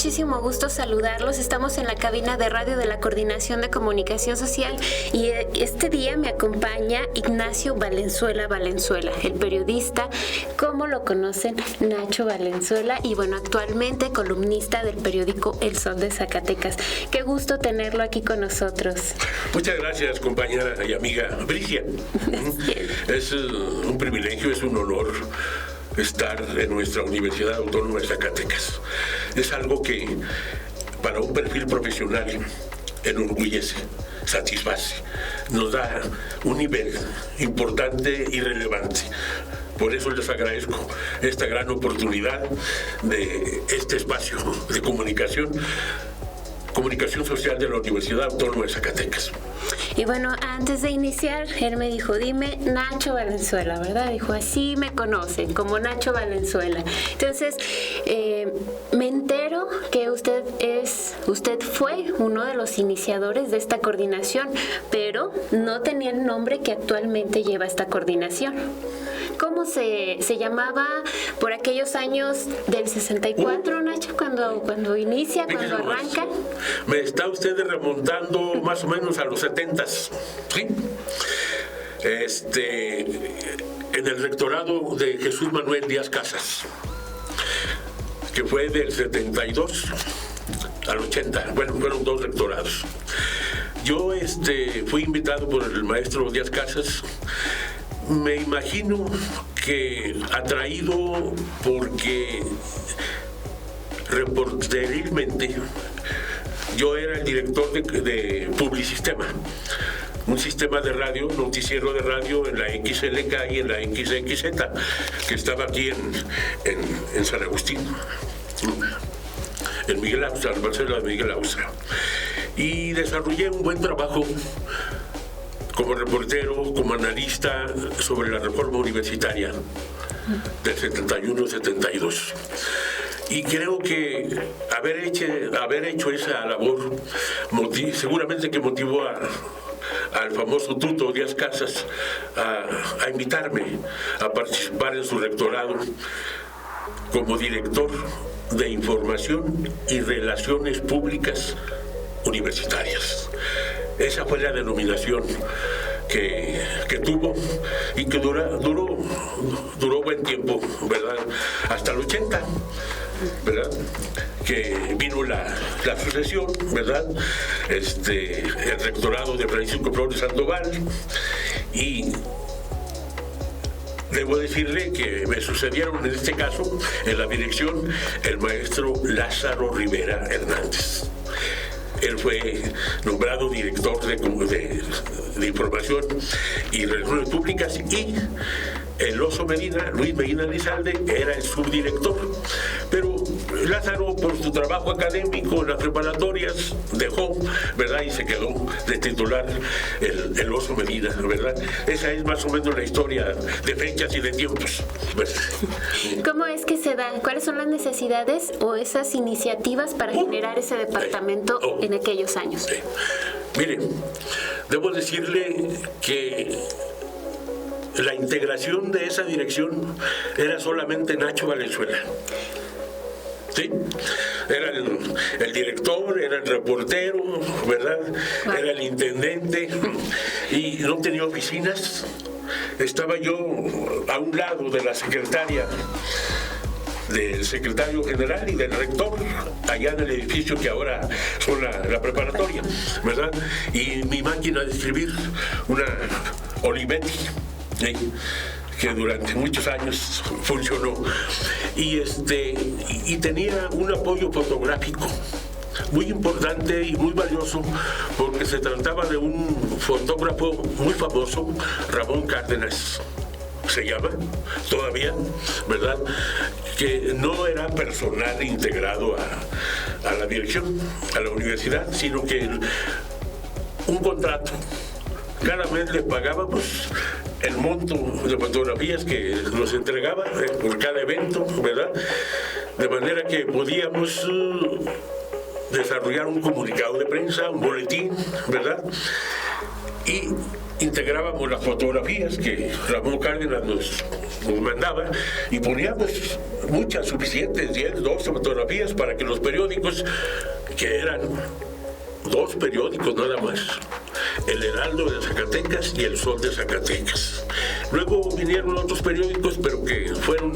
muchísimo gusto saludarlos. Estamos en la cabina de radio de la Coordinación de Comunicación Social y este día me acompaña Ignacio Valenzuela, el periodista, como lo conocen, Nacho Valenzuela, y bueno, actualmente columnista del periódico El Sol de Zacatecas. Qué gusto tenerlo aquí con nosotros. Muchas gracias, compañera y amiga Bricia. Es un privilegio, es un honor estar en nuestra Universidad Autónoma de Zacatecas. Es algo que para un perfil profesional enorgullece, satisface, nos da un nivel importante y relevante. Por eso les agradezco esta gran oportunidad de este espacio de comunicación social de la Universidad Autónoma de Zacatecas. Y bueno, antes de iniciar, él me dijo, dime Nacho Valenzuela, ¿verdad? Dijo, así me conocen, como Nacho Valenzuela. Entonces, me entero que usted fue uno de los iniciadores de esta coordinación, pero no tenía el nombre que actualmente lleva esta coordinación. ¿Cómo se llamaba por aquellos años del 64, Nacho, cuando inicia, cuando arranca? Me está usted remontando más o menos a los 70s, ¿sí? En el rectorado de Jesús Manuel Díaz Casas, que fue del 72 al 80, bueno, fueron 2 rectorados. Yo fui invitado por el maestro Díaz Casas. Me imagino que atraído porque reporterilmente yo era el director de Publisistema, un sistema de radio, noticiero de radio en la XLK y en la XXZ, que estaba aquí en San Agustín, en Miguel Ausa, en Marcelo de Miguel Ausa. Y desarrollé un buen trabajo como reportero, como analista sobre la reforma universitaria del 71-72. Y creo que haber hecho esa labor seguramente que motivó al famoso Tuto Díaz Casas a invitarme a participar en su rectorado como director de Información y Relaciones Públicas Universitarias. Esa fue la denominación que tuvo y que duró buen tiempo, ¿verdad? Hasta el 80, ¿verdad? Que vino la sucesión, ¿verdad? El rectorado de Francisco Flores Sandoval, y debo decirle que me sucedieron en este caso en la dirección el maestro Lázaro Rivera Hernández. Él fue nombrado director de Información y Relaciones Públicas, y el Oso Medina, Luis Medina Lizalde, era el subdirector. Pero Lázaro, por su trabajo académico en las preparatorias, dejó, ¿verdad? Y se quedó de titular el Oso Medina, ¿verdad? Esa es más o menos la historia de fechas y de tiempos. ¿Cómo es que se da? ¿Cuáles son las necesidades o esas iniciativas para generar ese departamento en aquellos años? Mire, debo decirle que la integración de esa dirección era solamente Nacho Valenzuela. ¿Sí? Era el director, era el reportero, ¿verdad? Era el intendente, y no tenía oficinas. Estaba yo a un lado de la secretaria, del secretario general y del rector, allá en el edificio que ahora son la preparatoria, ¿verdad? Y mi máquina de escribir, una Olivetti, ¿sí?, que durante muchos años funcionó, y tenía un apoyo fotográfico muy importante y muy valioso, porque se trataba de un fotógrafo muy famoso, Ramón Cárdenas se llama todavía, ¿verdad?, que no era personal integrado a la dirección, a la universidad, sino que un contrato. Cada mes le pagábamos el monto de fotografías que nos entregaba por cada evento, ¿verdad? De manera que podíamos desarrollar un comunicado de prensa, un boletín, ¿verdad? Y integrábamos las fotografías que Ramón Cárdenas nos mandaba y poníamos muchas, suficientes, 10, 12 fotografías para que los periódicos, que eran 2 periódicos nada más, El Heraldo de Zacatecas y El Sol de Zacatecas. Luego vinieron otros periódicos, pero que fueron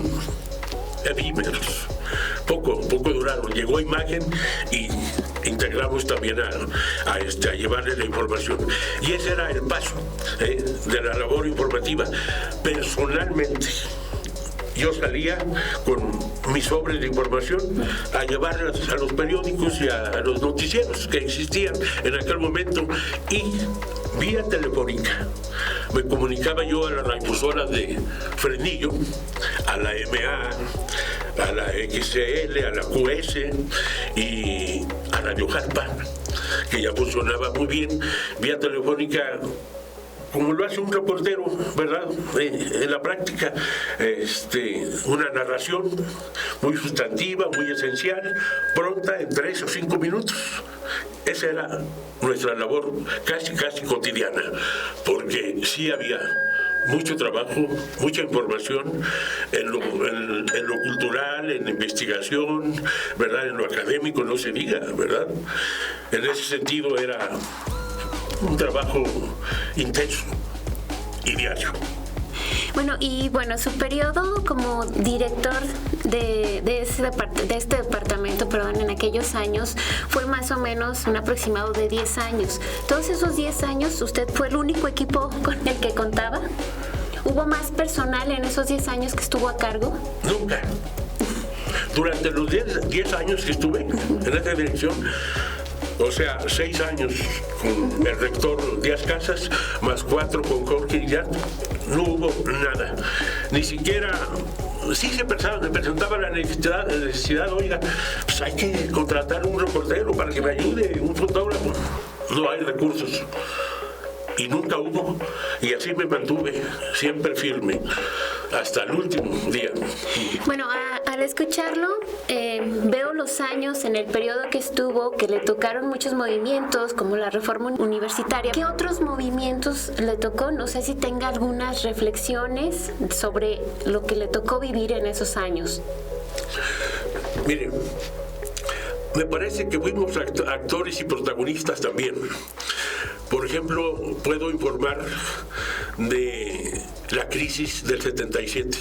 efímeros. Poco duraron. Llegó Imagen y integramos también a llevarle la información. Y ese era el paso de la labor informativa. Personalmente, yo salía con mis sobres de información a llevarlas a los periódicos y a los noticieros que existían en aquel momento, y vía telefónica me comunicaba yo a las radiodifusoras de Fresnillo, a la MA, a la XCL, a la QS y a Radio Jalpa, que ya funcionaba muy bien, vía telefónica, como lo hace un reportero, ¿verdad? En la práctica, una narración muy sustantiva, muy esencial, pronta, en 3 o 5 minutos. Esa era nuestra labor casi cotidiana, porque sí había mucho trabajo, mucha información en lo cultural, en la investigación, ¿verdad? En lo académico, no se diga, ¿verdad? En ese sentido era un trabajo intenso y diario. Bueno, su periodo como director de este departamento, en aquellos años, fue más o menos un aproximado de 10 años. Todos esos 10 años, ¿usted fue el único equipo con el que contaba? ¿Hubo más personal en esos 10 años que estuvo a cargo? Nunca. Durante los 10 años que estuve en esta dirección, o sea, 6 años con el rector Díaz Casas, más 4 con Jorge Iriart, no hubo nada. Ni siquiera, sí se presentaba la necesidad, oiga, pues hay que contratar un reportero para que me ayude, un fotógrafo. No hay recursos. Y nunca hubo, y así me mantuve, siempre firme, hasta el último día. Bueno, al escucharlo, veo los años en el periodo que estuvo, que le tocaron muchos movimientos, como la reforma universitaria. ¿Qué otros movimientos le tocó? No sé si tenga algunas reflexiones sobre lo que le tocó vivir en esos años. Mire, me parece que fuimos actores y protagonistas también. Por ejemplo, puedo informar de la crisis del 77.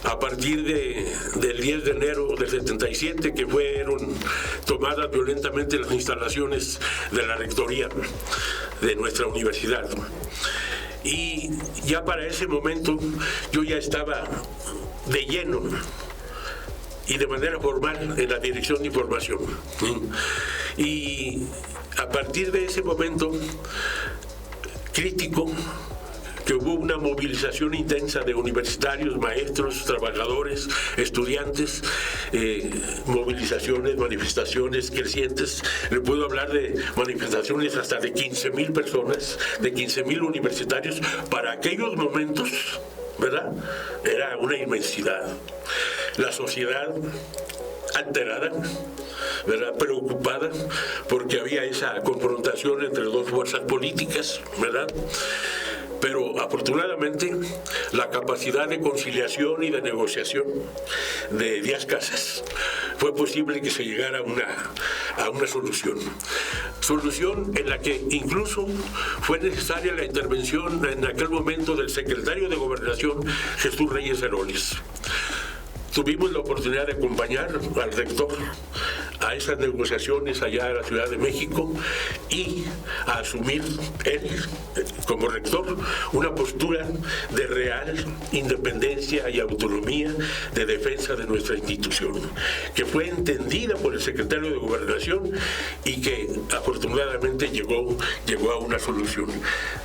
A partir del 10 de enero del 77, que fueron tomadas violentamente las instalaciones de la rectoría de nuestra universidad. Y ya para ese momento yo ya estaba de lleno y de manera formal en la dirección de información. Y a partir de ese momento crítico, que hubo una movilización intensa de universitarios, maestros, trabajadores, estudiantes, movilizaciones, manifestaciones crecientes. Le puedo hablar de manifestaciones hasta de 15,000 personas, de 15,000 universitarios. Para aquellos momentos, ¿verdad? Era una inmensidad. La sociedad alterada, ¿verdad? Preocupada, porque había esa confrontación entre 2 fuerzas políticas, ¿verdad? Pero afortunadamente la capacidad de conciliación y de negociación de Díaz Casas fue posible que se llegara a una solución en la que incluso fue necesaria la intervención en aquel momento del secretario de Gobernación, Jesús Reyes Heroles. Tuvimos la oportunidad de acompañar al rector a esas negociaciones allá en la Ciudad de México y a asumir él, como rector, una postura de real independencia y autonomía de defensa de nuestra institución, que fue entendida por el secretario de Gobernación y que afortunadamente llegó a una solución.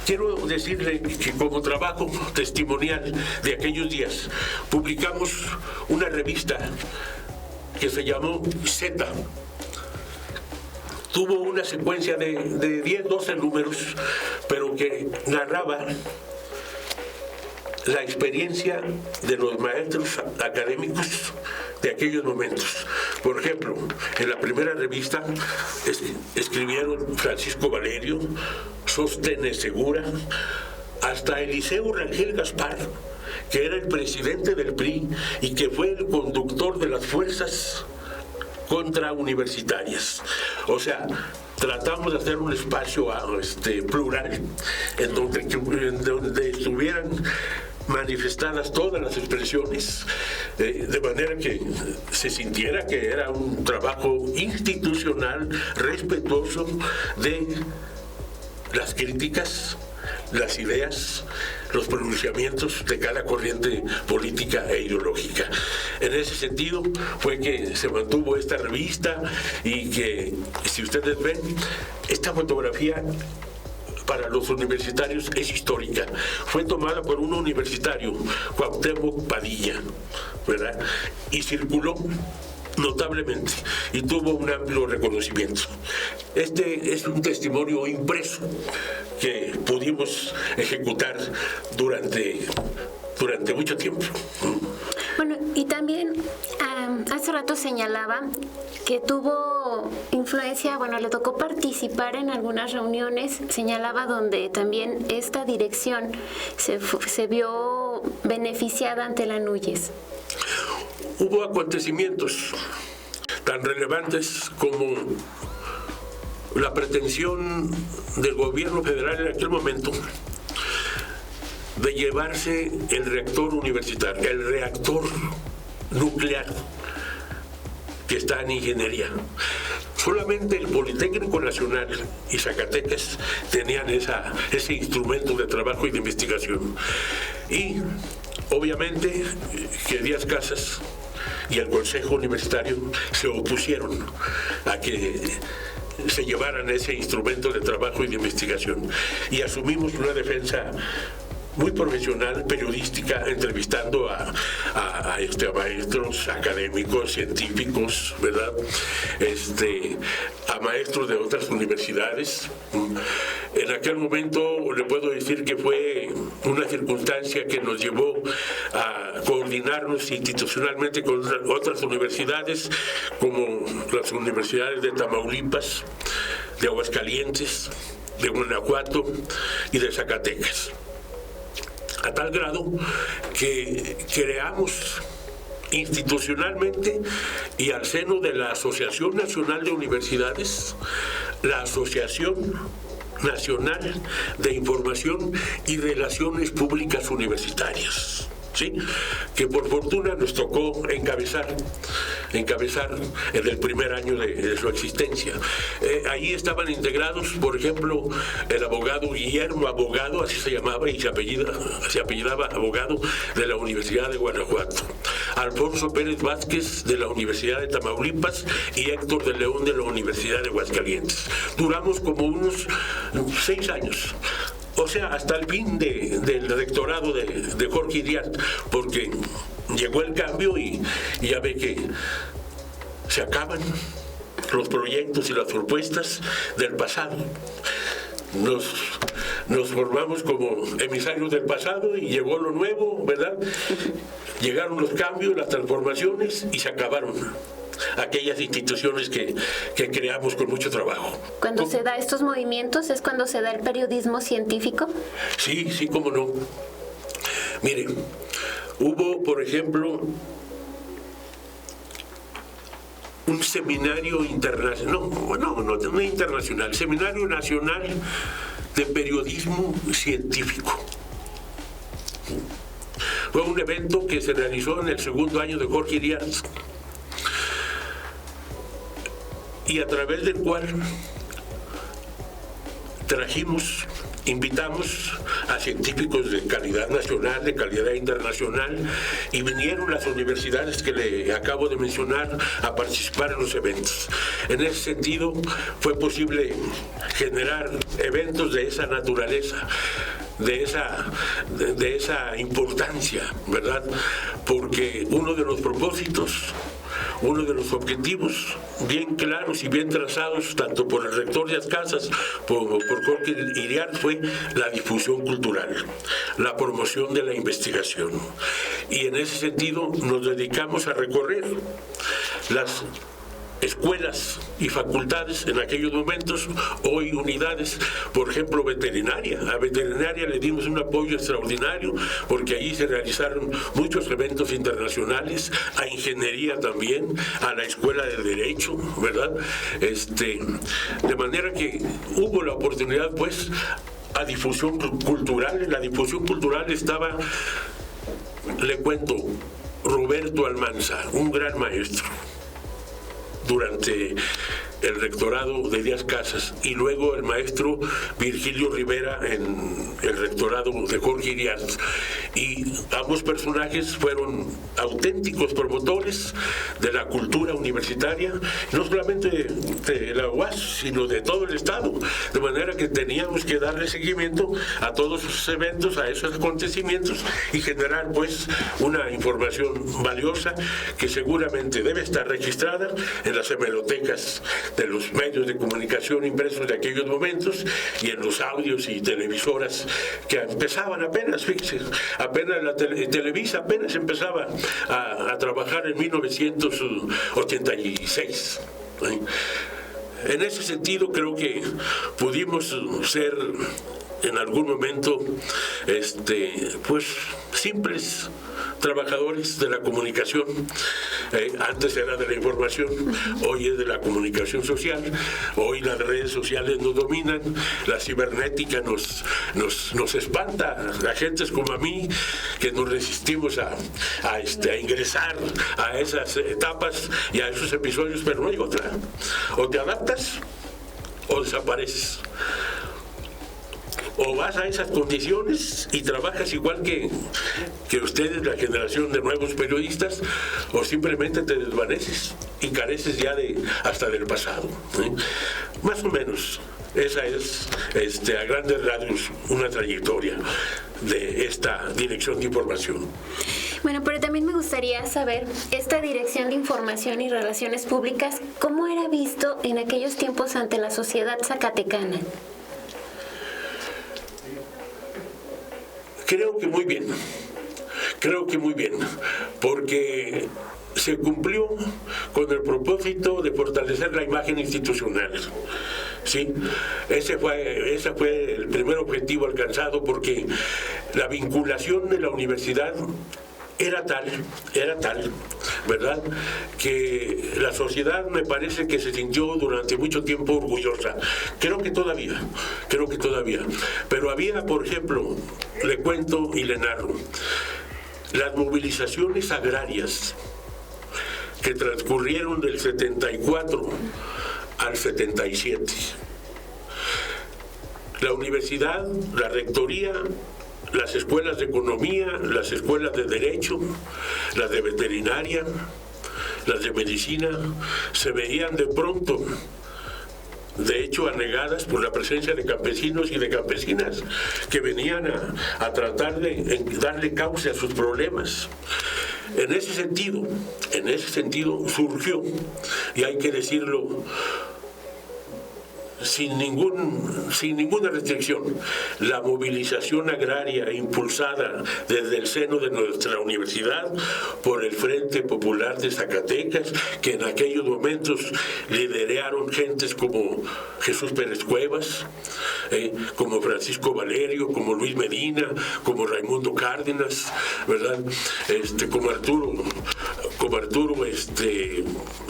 Quiero decirle que como trabajo testimonial de aquellos días, publicamos una revista que se llamó Z. Tuvo una secuencia de 10, 12 números, pero que narraba la experiencia de los maestros académicos de aquellos momentos. Por ejemplo, en la primera revista escribieron Francisco Valerio, Sóstenes Segura, hasta Eliseo Rangel Gaspar, que era el presidente del PRI y que fue el conductor de las fuerzas contrauniversitarias. O sea, tratamos de hacer un espacio plural en donde estuvieran manifestadas todas las expresiones, de manera que se sintiera que era un trabajo institucional respetuoso de las críticas, las ideas, los pronunciamientos de cada corriente política e ideológica. En ese sentido fue que se mantuvo esta revista y que, si ustedes ven, esta fotografía para los universitarios es histórica. Fue tomada por un universitario, Cuauhtémoc Padilla, ¿verdad? Y circuló notablemente y tuvo un amplio reconocimiento. Este es un testimonio impreso que pudimos ejecutar durante mucho tiempo. Bueno, y también hace rato señalaba que tuvo influencia, bueno, le tocó participar en algunas reuniones, señalaba, donde también esta dirección se vio beneficiada ante la Núñez. Hubo acontecimientos tan relevantes como la pretensión del gobierno federal en aquel momento de llevarse el reactor universitario, el reactor nuclear que está en ingeniería. Solamente el Politécnico Nacional y Zacatecas tenían ese instrumento de trabajo y de investigación. Y obviamente que Díaz Casas y el Consejo Universitario se opusieron a que se llevaran ese instrumento de trabajo y de investigación. Y asumimos una defensa muy profesional, periodística, entrevistando a maestros académicos, científicos, ¿verdad? A maestros de otras universidades. En aquel momento le puedo decir que fue una circunstancia que nos llevó a coordinarnos institucionalmente con otras universidades, como las universidades de Tamaulipas, de Aguascalientes, de Guanajuato y de Zacatecas. A tal grado que creamos institucionalmente y al seno de la Asociación Nacional de Universidades, la Asociación Nacional de Información y Relaciones Públicas Universitarias, ¿sí? Que por fortuna nos tocó encabezar en el primer año de su existencia. Ahí estaban integrados, por ejemplo, el abogado Guillermo Abogado, así se llamaba y se apellidaba Abogado, de la Universidad de Guanajuato, Alfonso Pérez Vázquez de la Universidad de Tamaulipas y Héctor de León de la Universidad de Aguascalientes. Duramos como unos 6 años. O sea, hasta el fin del rectorado de Jorge Iriart, porque llegó el cambio y ya ve que se acaban los proyectos y las propuestas del pasado. Nos formamos como emisarios del pasado y llegó lo nuevo, ¿verdad? Llegaron los cambios, las transformaciones y se acabaron aquellas instituciones que creamos con mucho trabajo. Cuando se da estos movimientos es cuando se da el periodismo científico. Sí, cómo no. Mire, hubo, por ejemplo, un seminario internacional, no internacional, seminario nacional de periodismo científico. Fue un evento que se realizó en el segundo año de Jorge Iriart, y a través del cual invitamos a científicos de calidad nacional, de calidad internacional, y vinieron las universidades que le acabo de mencionar a participar en los eventos. En ese sentido, fue posible generar eventos de esa naturaleza, de esa importancia, ¿verdad? Porque uno de los propósitos, uno de los objetivos bien claros y bien trazados, tanto por el rector Díaz Casas como por Jorge Iriart, fue la difusión cultural, la promoción de la investigación. Y en ese sentido nos dedicamos a recorrer las escuelas y facultades en aquellos momentos, hoy unidades, por ejemplo, veterinaria. A veterinaria le dimos un apoyo extraordinario porque allí se realizaron muchos eventos internacionales, a ingeniería también, a la escuela de derecho, ¿verdad? De manera que hubo la oportunidad, pues, a difusión cultural. En la difusión cultural estaba, le cuento, Roberto Almanza, un gran maestro durante el rectorado de Díaz Casas, y luego el maestro Virgilio Rivera en el rectorado de Jorge Iriart. Y ambos personajes fueron auténticos promotores de la cultura universitaria, no solamente de la UAS, sino de todo el Estado, de manera que teníamos que darle seguimiento a todos esos eventos, a esos acontecimientos, y generar, pues, una información valiosa que seguramente debe estar registrada en las hemerotecas de los medios de comunicación impresos de aquellos momentos y en los audios y televisoras que empezaban apenas, fíjense, apenas la Televisa apenas empezaba a trabajar en 1986. En ese sentido creo que pudimos ser en algún momento pues simples trabajadores de la comunicación. Antes era de la información, hoy es de la comunicación social. Hoy las redes sociales nos dominan, la cibernética nos espanta a gentes como a mí, que nos resistimos a ingresar a esas etapas y a esos episodios, pero no hay otra. O te adaptas o desapareces. O vas a esas condiciones y trabajas igual que ustedes, la generación de nuevos periodistas, o simplemente te desvaneces y careces ya hasta del pasado. Más o menos, esa es a grandes rasgos una trayectoria de esta Dirección de Información. Bueno, pero también me gustaría saber, esta Dirección de Información y Relaciones Públicas, ¿cómo era visto en aquellos tiempos ante la sociedad zacatecana? Creo que muy bien, porque se cumplió con el propósito de fortalecer la imagen institucional. ¿Sí? Ese fue el primer objetivo alcanzado, porque la vinculación de la universidad era tal, ¿verdad?, que la sociedad me parece que se sintió durante mucho tiempo orgullosa. Creo que todavía. Pero había, por ejemplo, le cuento y le narro, las movilizaciones agrarias que transcurrieron del 74 al 77. La universidad, la rectoría, las escuelas de economía, las escuelas de derecho, las de veterinaria, las de medicina, se veían de pronto, de hecho, anegadas por la presencia de campesinos y de campesinas que venían a tratar de darle cauce a sus problemas. En ese sentido surgió, y hay que decirlo sin ninguna restricción, la movilización agraria impulsada desde el seno de nuestra universidad por el Frente Popular de Zacatecas, que en aquellos momentos lideraron gentes como Jesús Pérez Cuevas, como Francisco Valerio, como Luis Medina, como Raimundo Cárdenas, ¿verdad?,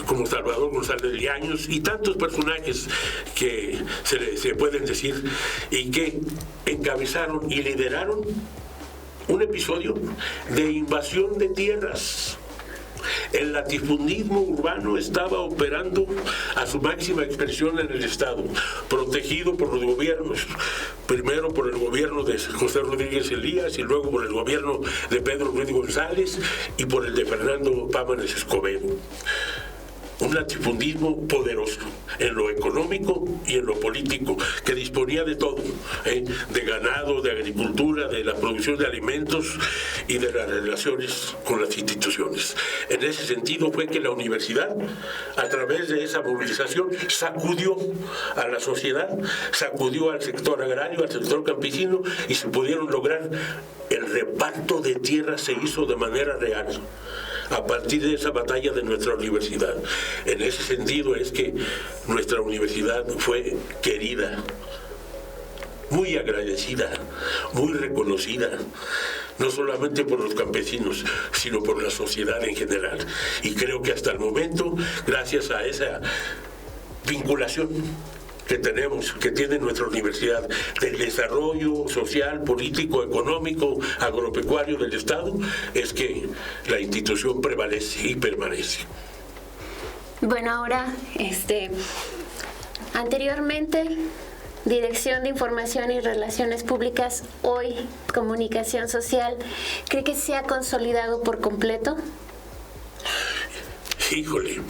como Salvador González Liaños y tantos personajes que se pueden decir, y que encabezaron y lideraron un episodio de invasión de tierras. El latifundismo urbano estaba operando a su máxima expresión en el Estado, protegido por los gobiernos, primero por el gobierno de José Rodríguez Elías y luego por el gobierno de Pedro Ruiz González y por el de Fernando Pámanes Escobedo. Un latifundismo poderoso en lo económico y en lo político, que disponía de todo, de ganado, de agricultura, de la producción de alimentos y de las relaciones con las instituciones. En ese sentido fue que la universidad, a través de esa movilización, sacudió a la sociedad, sacudió al sector agrario, al sector campesino, y se pudieron lograr el reparto de tierras se hizo de manera real a partir de esa batalla de nuestra universidad. En ese sentido es que nuestra universidad fue querida, muy agradecida, muy reconocida, no solamente por los campesinos, sino por la sociedad en general. Y creo que hasta el momento, gracias a esa vinculación que tenemos, que tiene nuestra universidad, del desarrollo social, político, económico, agropecuario del Estado, es que la institución prevalece y permanece. Bueno, ahora, anteriormente, Dirección de Información y Relaciones Públicas, hoy Comunicación Social, ¿cree que se ha consolidado por completo? Híjole,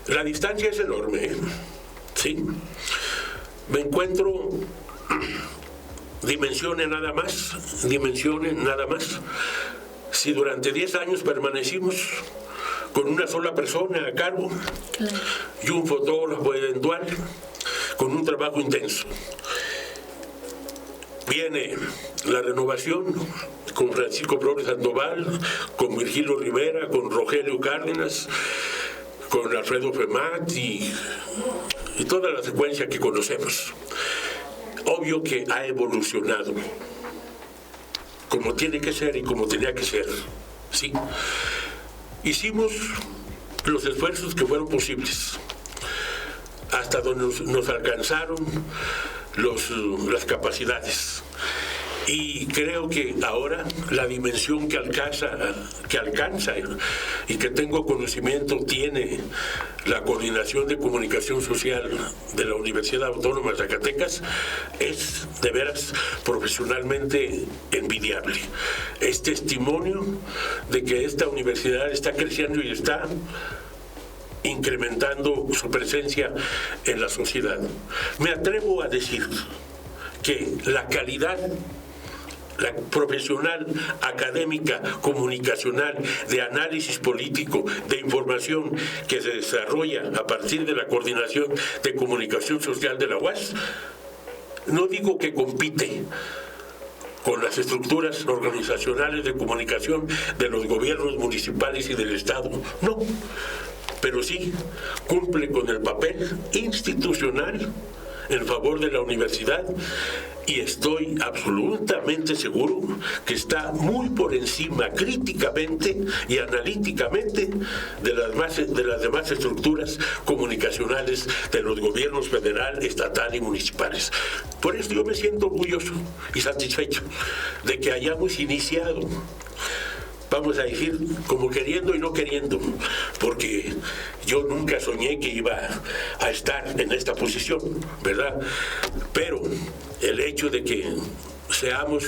la distancia es enorme, ¿eh? Sí, me encuentro dimensiones nada más, si durante 10 años permanecimos con una sola persona a cargo, claro, y un fotógrafo eventual, con un trabajo intenso. Viene la renovación con Francisco Flores Sandoval, con Virgilio Rivera, con Rogelio Cárdenas, con Alfredo Femat y toda la secuencia que conocemos. Obvio que ha evolucionado como tiene que ser y como tenía que ser, ¿sí? Hicimos los esfuerzos que fueron posibles, hasta donde nos alcanzaron las capacidades. Y creo que ahora la dimensión que alcanza y que tengo conocimiento tiene la Coordinación de Comunicación Social de la Universidad Autónoma de Zacatecas es de veras profesionalmente envidiable. Es testimonio de que esta universidad está creciendo y está incrementando su presencia en la sociedad. Me atrevo a decir que la calidad profesional, académica, comunicacional, de análisis político, de información que se desarrolla a partir de la Coordinación de Comunicación Social de la UAS, no digo que compite con las estructuras organizacionales de comunicación de los gobiernos municipales y del Estado, no, pero sí cumple con el papel institucional en favor de la universidad, y estoy absolutamente seguro que está muy por encima críticamente y analíticamente de las demás estructuras comunicacionales de los gobiernos federal, estatal y municipales. Por eso yo me siento orgulloso y satisfecho de que hayamos iniciado, vamos a decir, como queriendo y no queriendo, porque yo nunca soñé que iba a estar en esta posición, ¿verdad? Pero el hecho de que seamos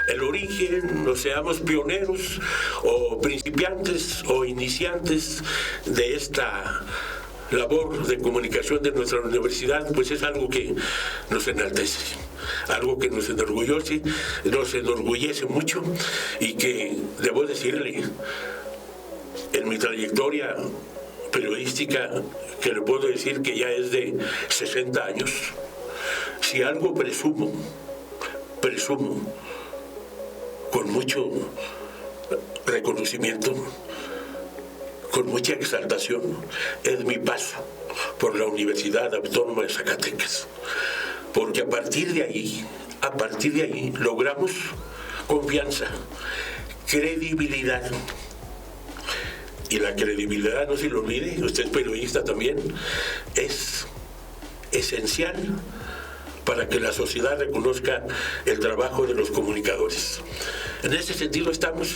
el origen, o seamos pioneros, o principiantes, o iniciantes de esta labor de comunicación de nuestra universidad, pues es algo que nos enaltece, algo que nos enorgullece mucho, y que debo decirle, en mi trayectoria periodística, que le puedo decir que ya es de 60 años, si algo presumo con mucho reconocimiento, con mucha exaltación, es mi paso por la Universidad Autónoma de Zacatecas, porque a partir de ahí logramos confianza, credibilidad, y la credibilidad, no se lo olvide, usted es periodista también, es esencial para que la sociedad reconozca el trabajo de los comunicadores. En ese sentido estamos,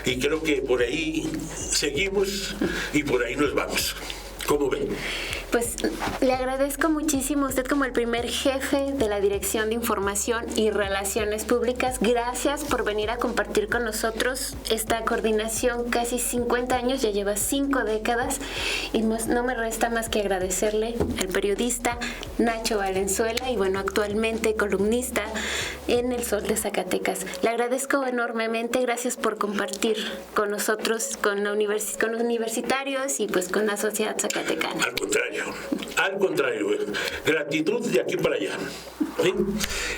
y creo que por ahí seguimos y por ahí nos vamos. ¿Cómo ven? Pues le agradezco muchísimo a usted, como el primer jefe de la Dirección de Información y Relaciones Públicas. Gracias por venir a compartir con nosotros esta coordinación. Casi 50 años, ya lleva 5 décadas, y no me resta más que agradecerle al periodista Nacho Valenzuela, y bueno, actualmente columnista en el Sol de Zacatecas. Le agradezco enormemente, gracias por compartir con nosotros, con los universitarios y pues con la sociedad zacatecana. Al contrario, gratitud de aquí para allá. ¿Sí?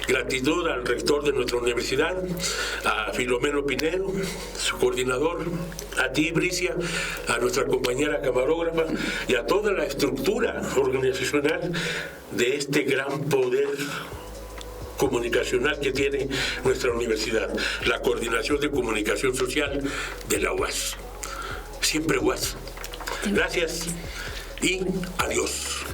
Gratitud al rector de nuestra universidad, a Filomeno Pinedo, su coordinador, a ti, Bricia, a nuestra compañera camarógrafa y a toda la estructura organizacional de este gran poder comunicacional que tiene nuestra universidad, la Coordinación de Comunicación Social de la UAS. Siempre UAS. Gracias y adiós.